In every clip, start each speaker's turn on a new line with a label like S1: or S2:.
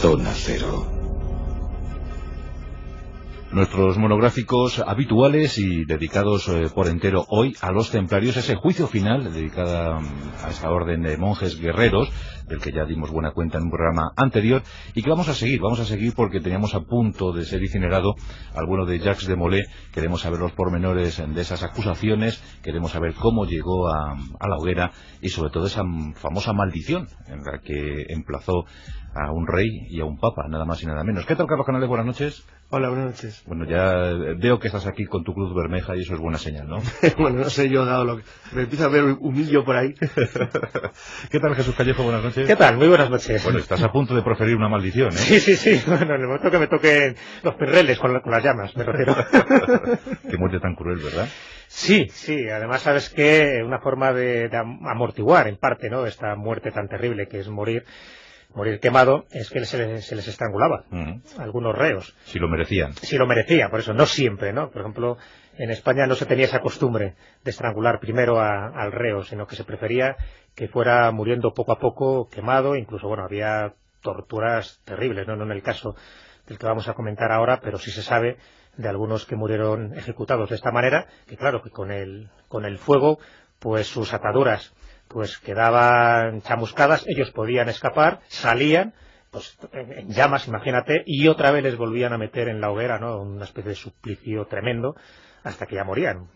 S1: Zona Cero.
S2: Nuestros monográficos habituales y dedicados por entero hoy a los templarios, ese juicio final dedicado a esta orden de monjes guerreros, del que ya dimos buena cuenta en un programa anterior, y que vamos a seguir porque teníamos a punto de ser incinerado alguno de Jacques de Molay. Queremos saber los pormenores de esas acusaciones, queremos saber cómo llegó a la hoguera y sobre todo esa famosa maldición en la que emplazó a un rey y a un papa, nada más y nada menos. ¿Qué tal, Carlos Canales? Buenas noches.
S3: Hola, buenas noches.
S2: Bueno, ya veo que estás aquí con tu cruz bermeja y eso es buena señal, ¿no?
S3: Bueno, no sé yo, dado lo que... Me empieza a ver humillo por ahí.
S2: ¿Qué tal, Jesús Callejo? Buenas noches.
S4: ¿Qué tal? Muy buenas noches.
S2: Bueno, estás a punto de proferir una maldición, ¿eh?
S4: Sí. Bueno, en el momento que me toquen los perreles con las llamas, me refiero.
S2: Qué muerte tan cruel, ¿verdad?
S4: Sí. Además, sabes que una forma de amortiguar, en parte, ¿no?, esta muerte tan terrible que es morir quemado, es que se les estrangulaba a algunos reos.
S2: Si lo merecían.
S4: Si lo merecían, por eso, no siempre, ¿no? Por ejemplo, en España no se tenía esa costumbre de estrangular primero al reo, sino que se prefería que fuera muriendo poco a poco, quemado. Incluso, bueno, había torturas terribles, no en el caso del que vamos a comentar ahora, pero sí se sabe de algunos que murieron ejecutados de esta manera, que claro, que con el fuego, pues sus ataduras pues quedaban chamuscadas, ellos podían escapar, salían, pues en llamas, imagínate, y otra vez les volvían a meter en la hoguera, ¿no?, una especie de suplicio tremendo, hasta que ya morían,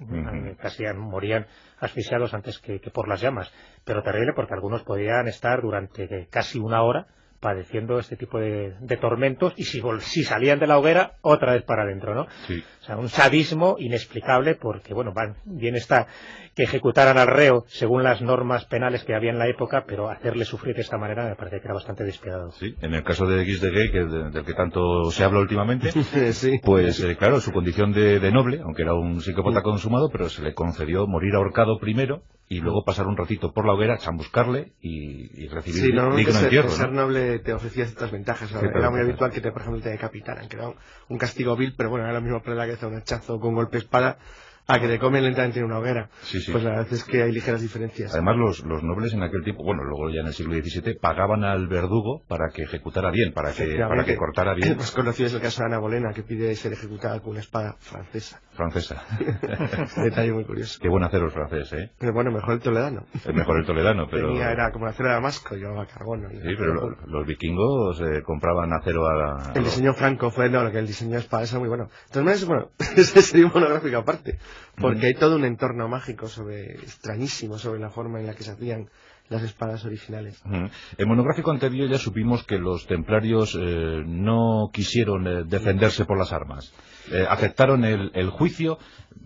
S4: casi morían asfixiados antes que por las llamas, pero terrible porque algunos podían estar durante casi una hora padeciendo este tipo de tormentos, y si salían de la hoguera, otra vez para adentro, ¿no?
S2: Sí.
S4: O sea, un sadismo inexplicable porque, bueno, bien está que ejecutaran al reo según las normas penales que había en la época, pero hacerle sufrir de esta manera me parece que era bastante despiadado.
S2: Sí, en el caso de Guis de Gay, del que tanto se habla últimamente,
S3: sí.
S2: Pues claro, su condición de noble, aunque era un psicópata consumado, pero se le concedió morir ahorcado primero y luego pasar un ratito por la hoguera, chamuscarle y recibir digno entierro, ¿no?
S3: Ser noble te ofrecía ciertas ventajas. Era muy habitual que, por ejemplo, te decapitaran, que era un castigo vil, pero bueno, era lo mismo para la cabeza un hachazo con golpe de espada a que te comen lentamente en una hoguera.
S2: Sí.
S3: Pues la verdad es que hay ligeras diferencias.
S2: Además, los nobles en aquel tiempo, bueno, luego ya en el siglo XVII, pagaban al verdugo para que ejecutara bien, para que cortara bien.
S3: El más conocido es el caso de Ana Bolena, que pide ser ejecutada con una espada francesa. Detalle muy curioso.
S2: Qué buen acero el francés, ¿eh?
S3: Pero bueno, mejor el toledano.
S2: Es mejor el toledano, pero...
S3: Era como el acero de Damasco, llevaba carbono.
S2: Sí, pero los vikingos compraban acero a...
S3: El diseño franco fue, no, que el diseño de espada es muy bueno. Entonces, bueno, ese sería un monográfico aparte, porque hay todo un entorno mágico extrañísimo sobre la forma en la que se hacían las espadas originales.
S2: En monográfico anterior ya supimos que los templarios no quisieron defenderse por las armas. Aceptaron el juicio,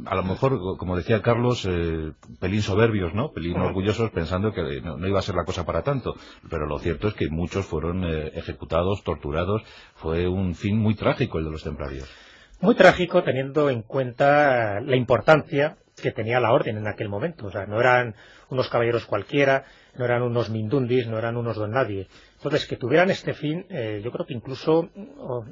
S2: a lo mejor, como decía Carlos, pelín soberbios, ¿no? Pelín orgullosos, pensando que no iba a ser la cosa para tanto. Pero lo cierto es que muchos fueron ejecutados, torturados. Fue un fin muy trágico el de los templarios.
S4: Muy trágico, teniendo en cuenta la importancia que tenía la orden en aquel momento. O sea, no eran unos caballeros cualquiera, no eran unos mindundis, no eran unos don nadie. Entonces, que tuvieran este fin, yo creo que incluso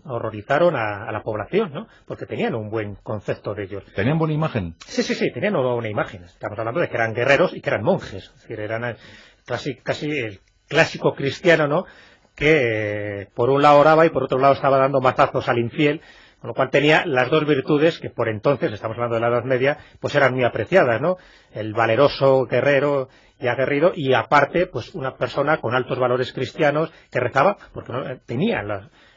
S4: horrorizaron a la población, ¿no? Porque tenían un buen concepto de ellos.
S2: ¿Tenían buena imagen?
S4: Sí, tenían una buena imagen. Estamos hablando de que eran guerreros y que eran monjes. Es decir, eran casi el clásico cristiano, ¿no?, que por un lado oraba y por otro lado estaba dando mazazos al infiel, con lo cual tenía las dos virtudes que por entonces, estamos hablando de la Edad Media, pues eran muy apreciadas, ¿no? El valeroso guerrero y aguerrido, y aparte, pues una persona con altos valores cristianos que rezaba, porque no tenía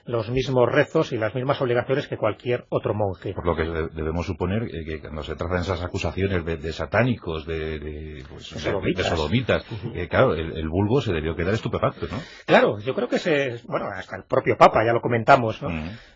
S4: los mismos rezos y las mismas obligaciones que cualquier otro monje.
S2: Por lo que debemos suponer que cuando se tratan esas acusaciones de satánicos, de sodomitas, claro, el vulgo se debió quedar estupefacto, ¿no?
S4: Claro, yo creo que hasta el propio Papa, ya lo comentamos, ¿no?,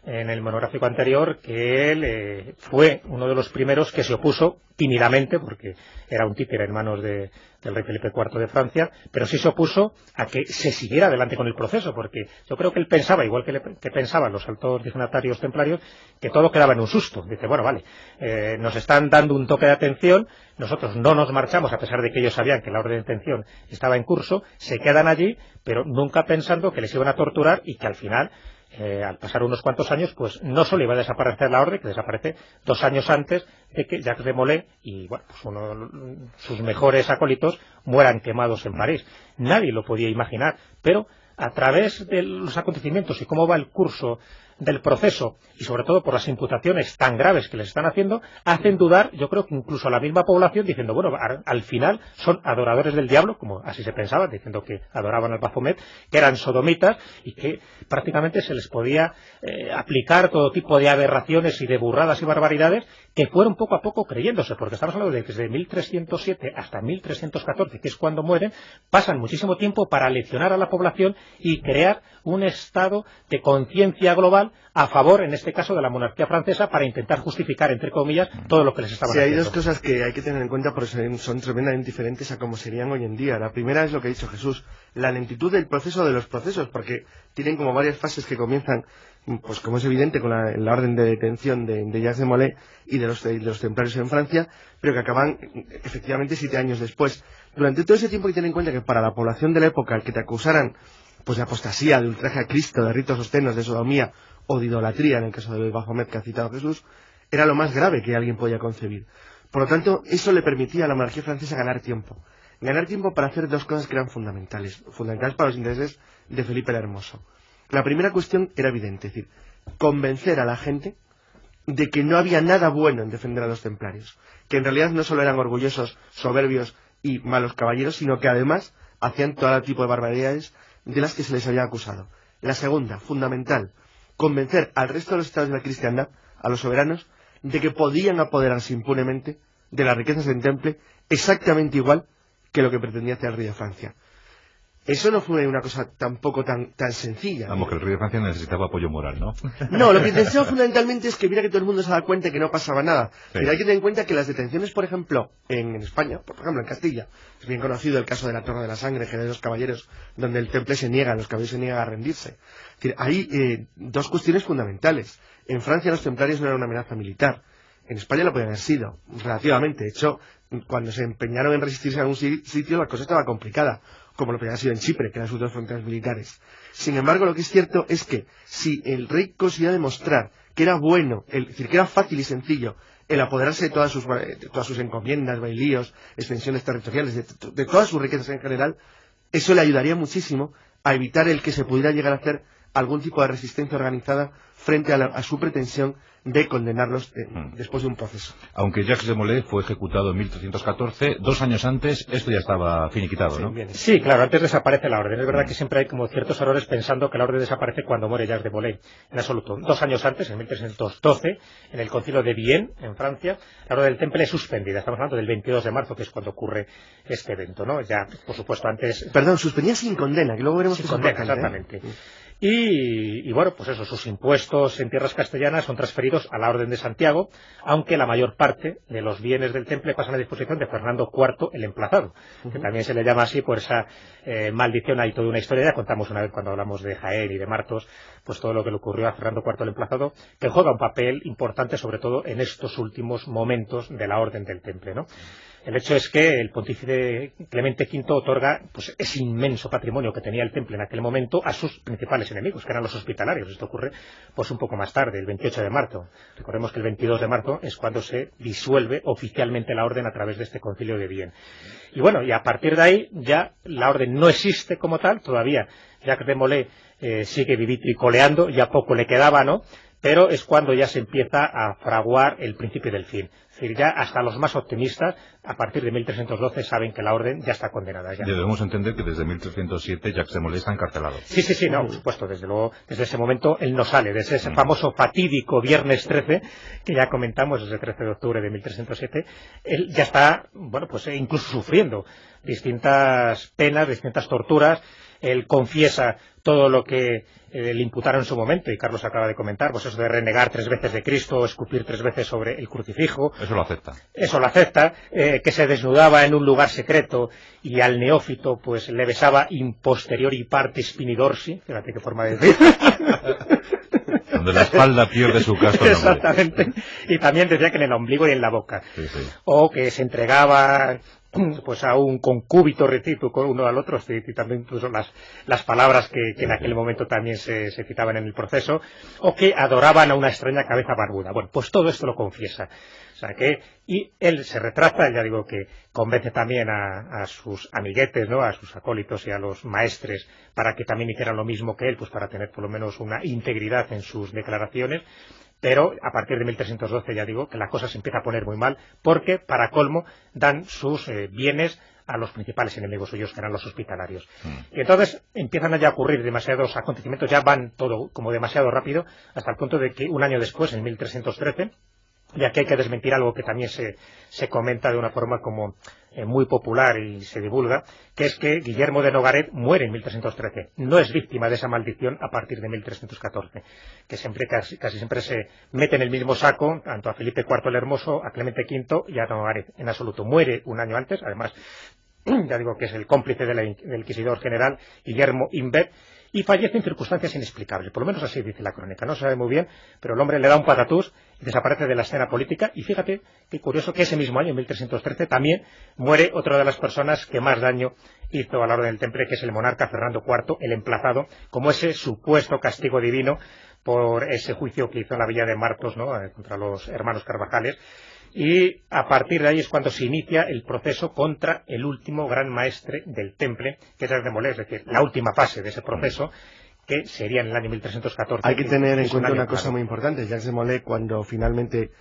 S4: en el monográfico anterior, que él fue uno de los primeros que se opuso tímidamente, porque era un títere en manos del rey Felipe IV de Francia, pero sí se opuso a que se siguiera adelante con el proceso, porque yo creo que él pensaba, igual que pensaban los altos dignatarios templarios, que todo quedaba en un susto. Dice, bueno, vale, nos están dando un toque de atención, nosotros no nos marchamos, a pesar de que ellos sabían que la orden de detención estaba en curso, se quedan allí, pero nunca pensando que les iban a torturar y que al final, al pasar unos cuantos años, pues no solo iba a desaparecer la orden, que desaparece 2 años antes de que Jacques de Molay y, bueno, pues uno de sus mejores acólitos mueran quemados en París. Nadie lo podía imaginar, pero a través de los acontecimientos y cómo va el curso del proceso, y sobre todo por las imputaciones tan graves que les están haciendo, hacen dudar, yo creo que incluso a la misma población, diciendo, bueno, al final son adoradores del diablo, como así se pensaba, diciendo que adoraban al Baphomet, que eran sodomitas y que prácticamente se les podía aplicar todo tipo de aberraciones y de burradas y barbaridades, que fueron poco a poco creyéndose, porque estamos hablando de que desde 1307 hasta 1314, que es cuando mueren, pasan muchísimo tiempo para leccionar a la población y crear un estado de conciencia global a favor, en este caso, de la monarquía francesa, para intentar justificar, entre comillas, todo lo que les estaban haciendo.
S3: Sí, hay dos cosas que hay que tener en cuenta porque son tremendamente diferentes a como serían hoy en día. La primera es lo que ha dicho Jesús, la lentitud del proceso de los procesos, porque tienen como varias fases que comienzan, pues como es evidente, con la orden de detención de Jacques de Molay y de los templarios en Francia, pero que acaban efectivamente 7 años después. Durante todo ese tiempo hay que tener en cuenta que para la población de la época, el que te acusaran pues de apostasía, de ultraje a Cristo, de ritos obscenos, de sodomía o de idolatría, en el caso del Baphomet que ha citado Jesús, era lo más grave que alguien podía concebir. Por lo tanto, eso le permitía a la monarquía francesa ganar tiempo para hacer dos cosas que eran fundamentales para los intereses de Felipe el Hermoso. La primera cuestión era evidente, es decir, convencer a la gente de que no había nada bueno en defender a los templarios, que en realidad no solo eran orgullosos, soberbios y malos caballeros, sino que además hacían todo tipo de barbaridades de las que se les había acusado. La segunda, fundamental, convencer al resto de los estados de la cristiandad, a los soberanos, de que podían apoderarse impunemente de las riquezas del temple exactamente igual que lo que pretendía hacer el rey de Francia. Eso no fue una cosa tampoco tan sencilla.
S2: Vamos, que el rey de Francia necesitaba apoyo moral, ¿no?
S3: No, lo que necesitaba fundamentalmente es que viera que todo el mundo se daba cuenta que no pasaba nada.
S2: Sí.
S3: Pero hay que tener en cuenta que las detenciones, por ejemplo, en España, por ejemplo en Castilla, es bien conocido el caso de la Torre de la Sangre, que de los caballeros, donde el temple los caballeros se niegan a rendirse. Es decir, hay dos cuestiones fundamentales. En Francia los templarios no eran una amenaza militar. En España lo podían haber sido, relativamente. De hecho, cuando se empeñaron en resistirse a algún sitio, la cosa estaba complicada, como lo que había sido en Chipre, que eran sus dos fronteras militares. Sin embargo, lo que es cierto es que si el rey consiguió demostrar que era bueno, es decir, que era fácil y sencillo el apoderarse de todas sus encomiendas, bailíos, extensiones territoriales, de todas sus riquezas en general, eso le ayudaría muchísimo a evitar el que se pudiera llegar a hacer algún tipo de resistencia organizada frente a su pretensión de condenarlos después de un proceso.
S2: Aunque Jacques de Molay fue ejecutado en 1314, 2 años antes esto ya estaba finiquitado, ¿no?
S4: Sí, claro, antes desaparece la orden. Es verdad que siempre hay como ciertos errores pensando que la orden desaparece cuando muere Jacques de Molay. En absoluto. 2 años antes, en 1312, en el concilio de Vienne, en Francia, la orden del temple es suspendida. Estamos hablando del 22 de marzo, que es cuando ocurre este evento, ¿no? Ya, por supuesto, antes...
S3: Perdón, suspendida sin condena, que luego veremos
S4: sin condena, exactamente. Y bueno, pues eso, sus impuestos en tierras castellanas son transferidos a la Orden de Santiago, aunque la mayor parte de los bienes del temple pasan a disposición de Fernando IV el Emplazado, que también se le llama así por esa maldición. Hay toda una historia, ya contamos una vez cuando hablamos de Jaén y de Martos, pues todo lo que le ocurrió a Fernando IV el Emplazado, que juega un papel importante sobre todo en estos últimos momentos de la Orden del Temple, ¿no? El hecho es que el pontífice Clemente V otorga pues ese inmenso patrimonio que tenía el temple en aquel momento a sus principales enemigos, que eran los hospitalarios. Esto ocurre pues un poco más tarde, el 28 de marzo. Recordemos que el 22 de marzo es cuando se disuelve oficialmente la orden a través de este concilio de Vienne. Y bueno, y a partir de ahí ya la orden no existe como tal, todavía Jacques de Molay sigue vivitricoleando, ya poco le quedaba, ¿no? Pero es cuando ya se empieza a fraguar el principio del fin. Es decir, ya hasta los más optimistas, a partir de 1312, saben que la orden ya está condenada. Ya.
S2: Debemos entender que desde 1307 Jacques de Molay está encarcelado.
S4: Sí, no, por supuesto, desde luego, desde ese momento él no sale, desde ese famoso fatídico viernes 13, que ya comentamos, desde el 13 de octubre de 1307, él ya está, bueno, pues incluso sufriendo distintas penas, distintas torturas. Él confiesa todo lo que le imputaron en su momento, y Carlos acaba de comentar, pues eso de renegar 3 veces de Cristo, escupir 3 veces sobre el crucifijo.
S2: Eso lo acepta.
S4: Eso lo acepta, que se desnudaba en un lugar secreto y al neófito pues le besaba in posteriori partes spini dorsi, fíjate qué forma de decir.
S2: Donde la espalda pierde su casto nombre.
S4: Exactamente. Y también decía que en el ombligo y en la boca.
S2: Sí.
S4: O que se entregaba pues a un concúbito recíproco uno al otro, citando incluso las palabras que en aquel momento también se citaban en el proceso, o que adoraban a una extraña cabeza barbuda. Bueno, pues todo esto lo confiesa. O sea que, y él se retrata, ya digo que convence también a sus amiguetes, ¿no?, a sus acólitos y a los maestres, para que también hicieran lo mismo que él, pues para tener por lo menos una integridad en sus declaraciones. Pero a partir de 1312 ya digo que la cosa se empieza a poner muy mal, porque para colmo dan sus bienes a los principales enemigos suyos, que eran los hospitalarios. Y entonces empiezan ya a ocurrir demasiados acontecimientos, ya van todo como demasiado rápido, hasta el punto de que un año después, en 1313, ya que hay que desmentir algo que también se comenta de una forma como muy popular y se divulga, que es que Guillermo de Nogaret muere en 1313. No es víctima de esa maldición a partir de 1314, que siempre casi siempre se mete en el mismo saco tanto a Felipe IV el Hermoso, a Clemente V y a Nogaret. En absoluto, muere un año antes, además, ya digo que es el cómplice del inquisidor general Guillermo Imbert, y fallece en circunstancias inexplicables, por lo menos así dice la crónica, no se sabe muy bien, pero el hombre le da un patatús y desaparece de la escena política. Y fíjate qué curioso que ese mismo año, en 1313, también muere otra de las personas que más daño hizo a la Orden del Temple, que es el monarca Fernando IV, el emplazado, como ese supuesto castigo divino por ese juicio que hizo en la villa de Marcos, ¿no?, contra los hermanos Carvajales. Y a partir de ahí es cuando se inicia el proceso contra el último gran maestre del Temple, que es Jacques de Molay, es decir, la última fase de ese proceso, que sería en el año 1314.
S3: Hay que tener en cuenta una cosa muy importante. Jacques de Molay, cuando finalmente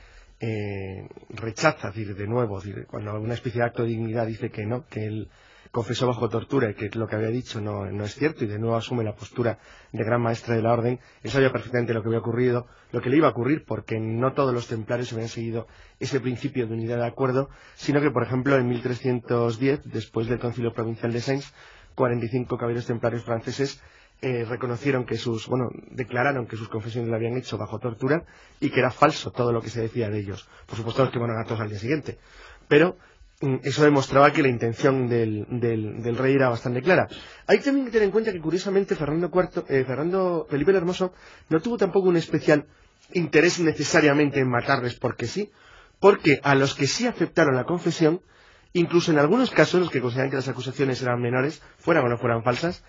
S3: rechaza, es decir, de nuevo, es decir, cuando una especie de acto de dignidad dice que no, que él confesó bajo tortura y que lo que había dicho no es cierto, y de nuevo asume la postura de gran maestre de la orden, él sabía perfectamente lo que había ocurrido, lo que le iba a ocurrir, porque no todos los templarios habían seguido ese principio de unidad de acuerdo, sino que, por ejemplo, en 1310, después del concilio provincial de Sens, 45 caballeros templarios franceses declararon que sus confesiones lo habían hecho bajo tortura y que era falso todo lo que se decía de ellos. Por supuesto, los quemaron a todos al día siguiente. Pero eso demostraba que la intención del rey era bastante clara. Hay también que tener en cuenta que, curiosamente, Felipe el Hermoso no tuvo tampoco un especial interés necesariamente en matarles porque sí, porque a los que sí aceptaron la confesión, incluso en algunos casos, los que consideran que las acusaciones eran menores, fueran o no fueran falsas,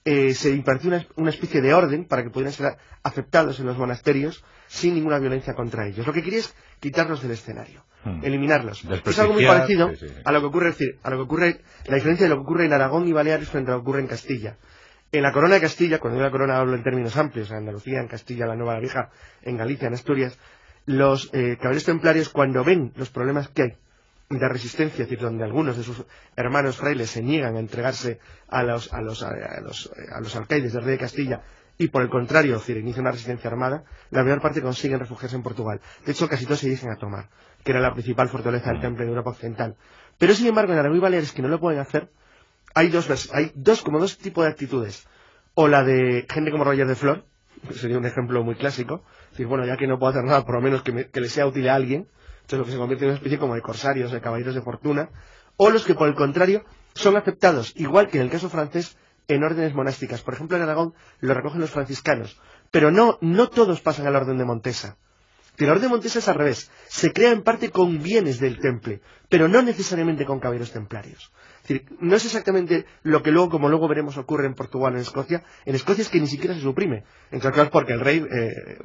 S3: se impartió una especie de orden para que pudieran ser aceptados en los monasterios sin ninguna violencia contra ellos. Lo que quería es quitarlos del escenario, eliminarlos. Es algo muy parecido a lo que ocurre, la diferencia de lo que ocurre en Aragón y Baleares frente a lo que ocurre en Castilla. En la corona de Castilla, cuando digo la corona hablo en términos amplios, en Andalucía, en Castilla, la Nueva, la Vieja, en Galicia, en Asturias, los caballeros templarios, cuando ven los problemas que hay de resistencia, es decir, donde algunos de sus hermanos frailes se niegan a entregarse a los alcaides del rey de Castilla, y por el contrario, es decir, inicia una resistencia armada, la mayor parte consiguen refugiarse en Portugal. De hecho, casi todos se dirigen a Tomar, que era la principal fortaleza del Temple de Europa Occidental. Pero, sin embargo, en Aragón y Baleares, que no lo pueden hacer, hay dos tipos de actitudes. O la de gente como Roger de Flor, que sería un ejemplo muy clásico, es decir, bueno, ya que no puedo hacer nada, por lo menos que le sea útil a alguien. Entonces, lo que se convierte en una especie como de corsarios, de caballeros de fortuna, o los que, por el contrario, son aceptados, igual que en el caso francés, en órdenes monásticas. Por ejemplo, en Aragón lo recogen los franciscanos, pero no todos pasan a la orden de Montesa. Que la orden de Montesa es al revés, se crea en parte con bienes del temple, pero no necesariamente con caballeros templarios. Es decir, no es exactamente lo que luego, como luego veremos, ocurre en Portugal o en Escocia. En Escocia es que ni siquiera se suprime, entre otras cosas porque el rey,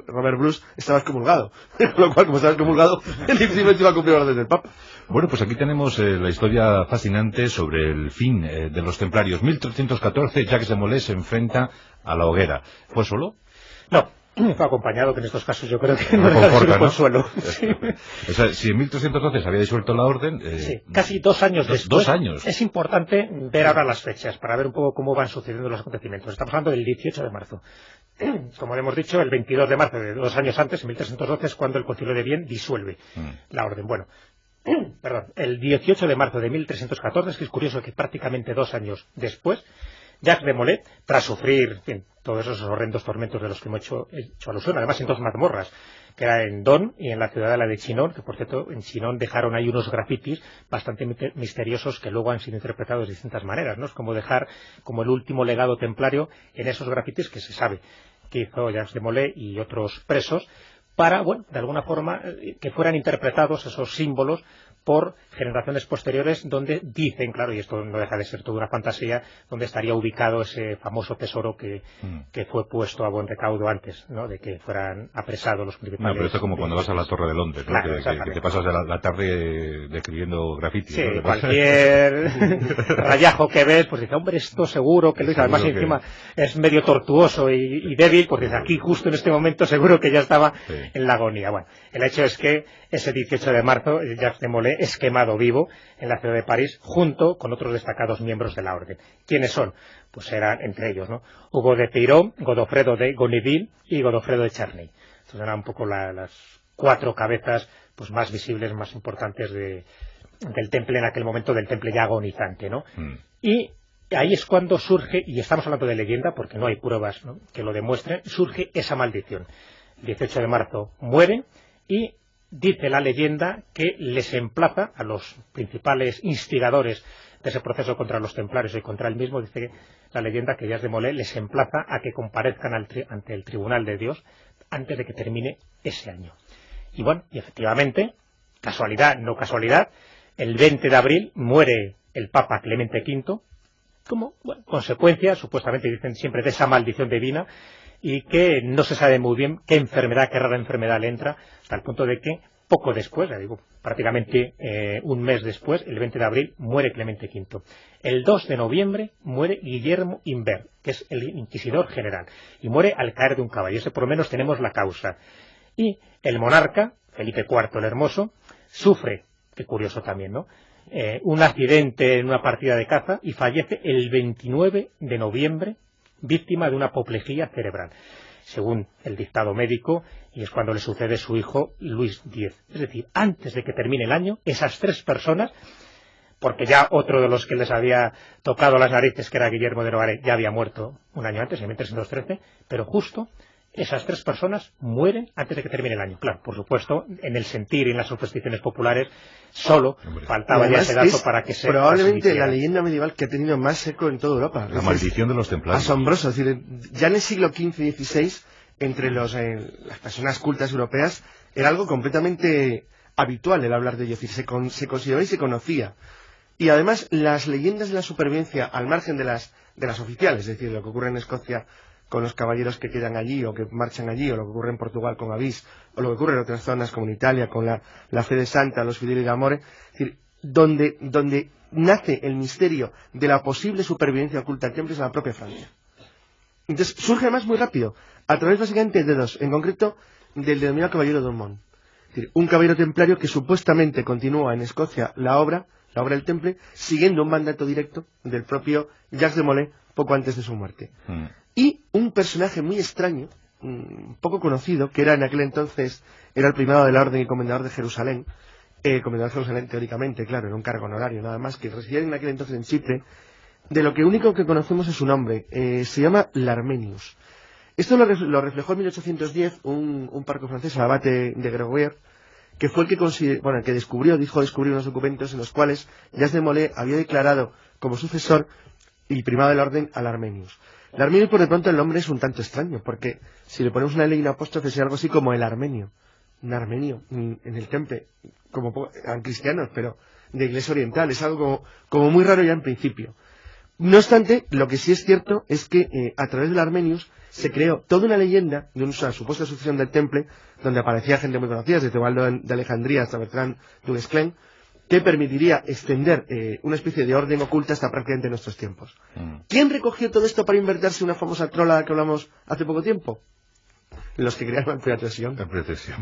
S3: Robert Bruce, estaba excomulgado, con lo cual, como estaba excomulgado, difícilmente iba a cumplir órdenes del Papa.
S2: Bueno, pues aquí tenemos la historia fascinante sobre el fin de los templarios. 1314, Jacques de Molay se enfrenta a la hoguera. ¿Fue solo?
S4: No. Fue acompañado, que en estos casos yo creo que no deja de ser un consuelo. Sí.
S2: O sea, si en 1312 se había disuelto la orden...
S4: sí, casi 2 años después.
S2: 2 años.
S4: Es importante ver ahora las fechas, para ver un poco cómo van sucediendo los acontecimientos. Estamos hablando del 18 de marzo. Como hemos dicho, el 22 de marzo de 2 años antes, en 1312, es cuando el Concilio de Vienne disuelve la orden. Bueno, perdón, el 18 de marzo de 1314, es que es curioso que prácticamente 2 años después, Jacques de Molay, tras sufrir todos esos horrendos tormentos de los que hemos hecho alusión, además en 2 mazmorras, que era en Don y en la ciudadela de Chinon, que por cierto en Chinon dejaron ahí unos grafitis bastante misteriosos que luego han sido interpretados de distintas maneras, ¿no? Es como dejar como el último legado templario en esos grafitis que se sabe que hizo Jacques de Molay y otros presos, para, bueno, de alguna forma, que fueran interpretados esos símbolos por generaciones posteriores, donde dicen, claro, y esto no deja de ser toda una fantasía, donde estaría ubicado ese famoso tesoro que fue puesto a buen recaudo antes, ¿no?, de que fueran apresados los principales...
S2: No, pero esto es como cuando vas a la Torre de Londres, ¿no?
S4: Claro,
S2: que te pasas la tarde describiendo grafitis.
S4: Sí,
S2: ¿no?
S4: cualquier rayajo que ves, pues dice, hombre, esto seguro que lo hizo. Además, encima es medio tortuoso y débil, pues dice, aquí justo en este momento seguro que ya estaba en la agonía. Bueno, el hecho es que ese 18 de marzo, Jacques de Molay es quemado vivo en la ciudad de París, junto con otros destacados miembros de la orden. ¿Quiénes son? Pues eran entre ellos, ¿no?, Hugo de Pirot, Godofredo de Gonneville y Godofredo de Charnay. Entonces eran un poco las 4 cabezas pues más visibles, más importantes del temple en aquel momento, del temple ya agonizante, ¿no? Y ahí es cuando surge, y estamos hablando de leyenda porque no hay pruebas, ¿no?, que lo demuestren, surge esa maldición. El 18 de marzo mueren y dice la leyenda que les emplaza a los principales instigadores de ese proceso contra los templarios y contra él mismo, dice la leyenda que Jacques de Molay les emplaza a que comparezcan ante el tribunal de Dios antes de que termine ese año. Y bueno, y efectivamente, casualidad, no casualidad, el 20 de abril muere el Papa Clemente V, como consecuencia, supuestamente dicen siempre, de esa maldición divina, y que no se sabe muy bien qué rara enfermedad le entra, hasta el punto de que poco después, ya digo, prácticamente un mes después, el 20 de abril, muere Clemente V. El 2 de noviembre muere Guillermo Imbert, que es el inquisidor general, y muere al caer de un caballo. Ese por lo menos tenemos la causa. Y el monarca, Felipe IV el Hermoso, sufre, qué curioso también, ¿no?, un accidente en una partida de caza y fallece el 29 de noviembre, víctima de una apoplejía cerebral, según el dictado médico, y es cuando le sucede su hijo Luis X. Es decir, antes de que termine el año, esas 3 personas, porque ya otro de los que les había tocado las narices, que era Guillermo de Navarre, ya había muerto un año antes, en 1313, pero justo esas 3 personas mueren antes de que termine el año. Claro, por supuesto, en el sentir y en las supersticiones populares, solo faltaba ya ese dato para que se...
S3: Probablemente la leyenda medieval que ha tenido más eco en toda Europa.
S2: La maldición de los templarios.
S3: Asombroso. Es decir, ya en el siglo XV y XVI, entre las personas cultas europeas, era algo completamente habitual el hablar de ello. Es decir, se consideraba y se conocía. Y además, las leyendas de la supervivencia, al margen de las oficiales, es decir, lo que ocurre en Escocia con los caballeros que quedan allí o que marchan allí, o lo que ocurre en Portugal con Avís, o lo que ocurre en otras zonas como en Italia con la Fe de Santa, los Fideli d'Amore, es decir, donde nace el misterio de la posible supervivencia oculta del temple es en la propia Francia. Entonces surge además muy rápido, a través básicamente de 2, en concreto del denominado Caballero d'Ormond, es decir, un caballero templario que supuestamente continúa en Escocia la obra del temple, siguiendo un mandato directo del propio Jacques de Molay poco antes de su muerte. Y un personaje muy extraño, poco conocido, que era en aquel entonces, era el primado de la Orden y comendador de Jerusalén, comendador de Jerusalén teóricamente, claro, era un cargo honorario nada más, que residía en aquel entonces en Chipre, de lo que único que conocemos es su nombre, se llama Larmenius. Esto lo reflejó en 1810 un párroco francés, el abate de Gregoire, que fue el que dijo descubrir unos documentos en los cuales Jacques de Molay había declarado como sucesor y primado de la orden a Larmenius. Larmenius, por de pronto, el nombre es un tanto extraño, porque si le ponemos una ley y un apóstrofe sería algo así como el armenio. Un armenio en el temple, como eran cristianos, pero de iglesia oriental, es algo como muy raro ya en principio. No obstante, lo que sí es cierto es que a través del Larmenius se creó toda una leyenda de una supuesta sucesión del temple, donde aparecía gente muy conocida, desde Teobaldo de Alejandría hasta Bertrand du Guesclin, que permitiría extender una especie de orden oculta hasta prácticamente nuestros tiempos. ¿Quién recogió todo esto para inventarse una famosa trola que hablamos hace poco tiempo? Los que crearon la precesión.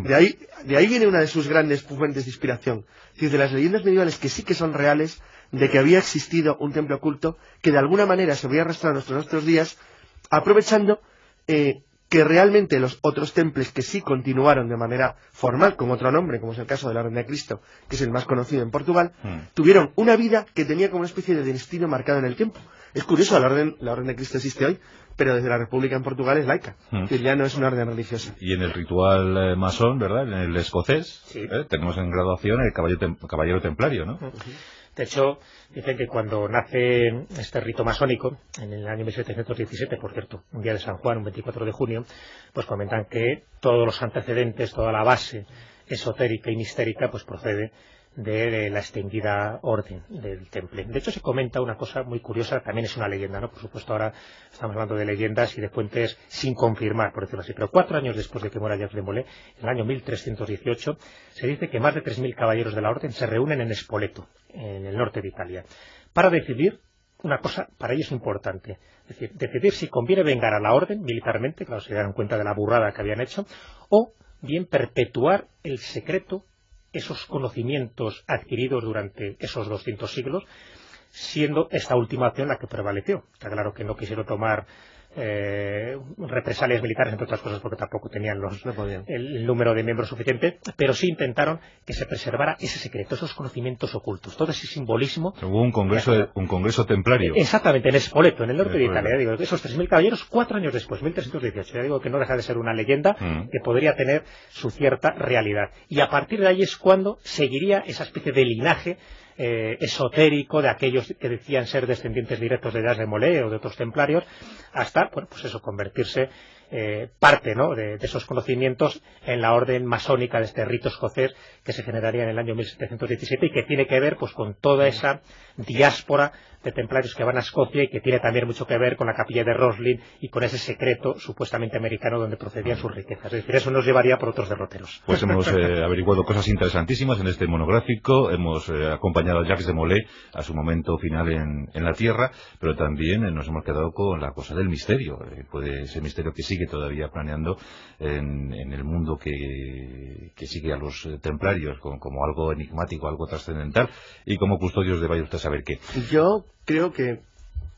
S3: De ahí viene una de sus grandes fuentes de inspiración. Es decir, de las leyendas medievales que sí que son reales, de que había existido un templo oculto que de alguna manera se había arrastrado a nuestros días, aprovechando que realmente los otros templos que sí continuaron de manera formal, con otro nombre, como es el caso de la Orden de Cristo, que es el más conocido en Portugal, tuvieron una vida que tenía como una especie de destino marcado en el tiempo. Es curioso, la Orden de Cristo existe hoy, pero desde la República en Portugal es laica, que ya no es una orden religiosa.
S2: Y en el ritual masón, ¿verdad?, en el escocés, sí, tenemos en graduación el caballero templario, ¿no?
S4: De hecho, dicen que cuando nace este rito masónico, en el año 1717, por cierto, un día de San Juan, un 24 de junio, pues comentan que todos los antecedentes, toda la base esotérica y mistérica, pues procede de la extinguida Orden del Temple. De hecho, se comenta una cosa muy curiosa, también es una leyenda, ¿no? Por supuesto, ahora estamos hablando de leyendas y de fuentes sin confirmar, por decirlo así, pero 4 años después de que muera Jacques de Molay, en el año 1318, se dice que más de 3.000 caballeros de la Orden se reúnen en Spoleto, en el norte de Italia, para decidir una cosa para ellos importante, es decir, decidir si conviene vengar a la Orden militarmente, claro, se dieron cuenta de la burrada que habían hecho, o bien perpetuar el secreto, esos conocimientos adquiridos durante esos 200 siglos, siendo esta última opción la que prevaleció. Está claro que no quisieron tomar represalias militares, entre otras cosas porque tampoco tenían el número de miembros suficiente, pero sí intentaron que se preservara ese secreto, esos conocimientos ocultos, todo ese simbolismo.
S2: Hubo un congreso templario.
S4: Exactamente, en Spoleto, en el norte de Italia. Digo, esos 3.000 caballeros 4 años después, 1318. Ya digo que no deja de ser una leyenda que podría tener su cierta realidad. Y a partir de ahí es cuando seguiría esa especie de linaje esotérico de aquellos que decían ser descendientes directos de Jacques de Molay o de otros templarios, hasta, bueno, pues eso, convertirse parte, ¿no?, de esos conocimientos en la orden masónica de este rito escocés que se generaría en el año 1717 y que tiene que ver pues con toda esa diáspora de templarios que van a Escocia y que tiene también mucho que ver con la capilla de Roslin y con ese secreto supuestamente americano donde procedían sus riquezas. Es decir, eso nos llevaría por otros derroteros.
S2: Pues hemos averiguado cosas interesantísimas en este monográfico, hemos acompañado a Jacques de Molay a su momento final en la Tierra, pero también nos hemos quedado con la cosa del misterio, ese misterio que sigue todavía planeando en el mundo que sigue a los templarios como algo enigmático, algo trascendental, y como custodios de vaya usted a saber qué.
S3: Yo creo que,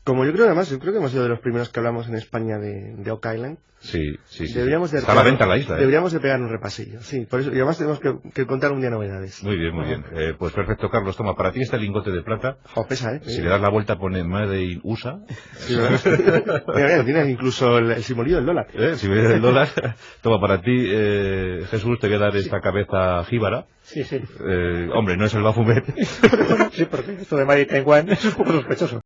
S3: yo creo que hemos sido de los primeros que hablamos en España de Oak Island.
S2: Sí.
S3: Está
S2: a la venta la isla.
S3: Deberíamos de pegar un repasillo, sí, por eso, y además tenemos que contar un día novedades.
S2: Muy bien. Pues perfecto, Carlos, toma, para ti este lingote de plata.
S3: Pesa,
S2: Si le das la vuelta pone Made in USA.
S3: Sí, mira, tiene incluso el simbolillo del dólar.
S2: El simbolillo del dólar. Toma, para ti, Jesús, te voy a dar esta cabeza jíbara.
S4: Sí.
S2: Hombre, no es el Baphomet.
S4: Sí, porque esto de Made in Taiwan es un poco sospechoso.